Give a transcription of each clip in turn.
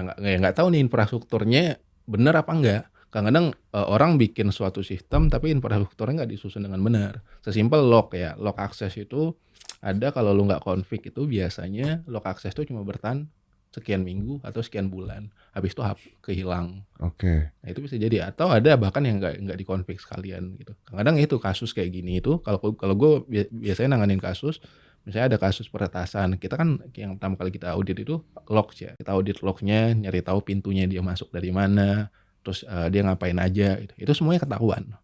nggak tahu nih infrastrukturnya bener apa enggak. Kadang-kadang, orang bikin suatu sistem tapi infrastrukturnya nggak disusun dengan benar. Sesimpel lock ya, lock akses itu ada kalau lu nggak config itu biasanya lock akses itu cuma bertahan sekian minggu atau sekian bulan, habis itu kehilang. Oke. Nah itu bisa jadi atau ada bahkan yang nggak di-config sekalian gitu. Kadang-kadang itu kasus kayak gini itu kalau gue biasanya nanganin kasus, misalnya ada kasus peretasan, kita kan yang pertama kali kita audit itu logs ya. Kita audit lognya, nyari tahu pintunya dia masuk dari mana, terus dia ngapain aja gitu. Itu semuanya ketahuan.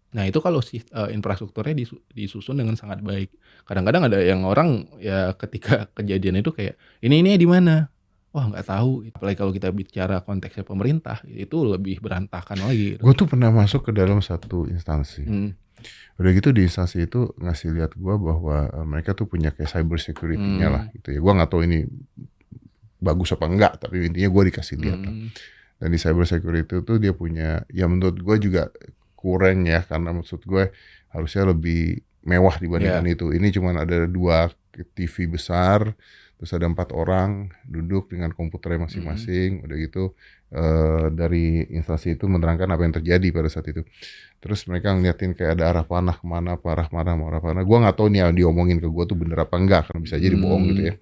Nah itu kalau infrastrukturnya disusun dengan sangat baik. Kadang-kadang ada yang orang ya ketika kejadian itu kayak, "Ini di mana?" Wah nggak tahu. Apalagi kalau kita bicara konteksnya pemerintah, itu lebih berantakan lagi gitu. Gue tuh pernah masuk ke dalam satu instansi. Udah gitu di instansi itu ngasih lihat gue bahwa mereka tuh punya kayak cyber security-nya lah gitu ya. Gue nggak tahu ini bagus apa enggak, tapi intinya gue dikasih lihat lah. Dan di cyber security itu dia punya, ya menurut gue juga kurang ya, karena maksud gue harusnya lebih mewah dibandingkan itu. Ini cuma ada 2 TV besar, terus ada 4 orang duduk dengan komputernya masing-masing. Udah gitu dari instansi itu menerangkan apa yang terjadi pada saat itu. Terus mereka ngeliatin kayak ada arah panah kemana, arah mana. Gue nggak tahu nih yang diomongin ke gue tuh bener apa enggak, karena bisa jadi bohong gitu ya.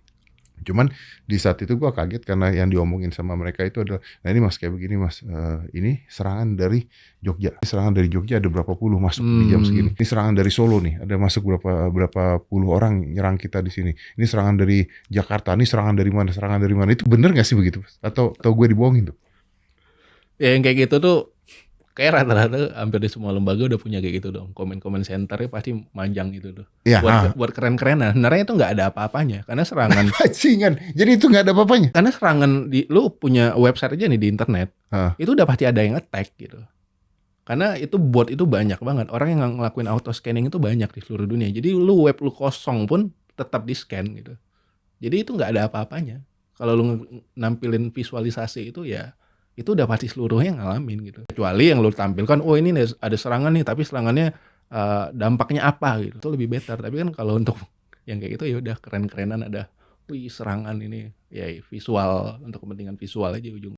Cuman di saat itu gue kaget karena yang diomongin sama mereka itu adalah, nah ini mas kayak begini mas, ini serangan dari Jogja. Serangan dari Jogja ada berapa puluh masuk di jam segini. Ini serangan dari Solo nih, ada masuk berapa puluh orang nyerang kita di sini. Ini serangan dari Jakarta, ini serangan dari mana? Itu bener nggak sih begitu? Atau gue dibohongin tuh? Ya yang kayak gitu tuh kayak rata-rata hampir di semua lembaga udah punya kayak gitu dong. Komen centernya pasti manjang gitu tuh. Ya, buat keren-kerenan. Sebenarnya itu nggak ada apa-apanya karena serangan. Bajingan. Jadi itu nggak ada apa-apanya. Karena serangan lu punya website aja nih di internet, itu udah pasti ada yang attack gitu. Karena itu bot itu banyak banget. Orang yang ngelakuin auto scanning itu banyak di seluruh dunia. Jadi web lu kosong pun tetap di scan gitu. Jadi itu nggak ada apa-apanya. Kalau lu nampilin visualisasi itu ya itu udah pasti seluruhnya ngalamin gitu. Kecuali yang lu tampilkan, oh ini ada serangan nih, tapi serangannya dampaknya apa gitu. Itu lebih better. Tapi kan kalau untuk yang kayak gitu ya udah keren-kerenan ada, wih serangan ini, ya visual untuk kepentingan visual aja ujung.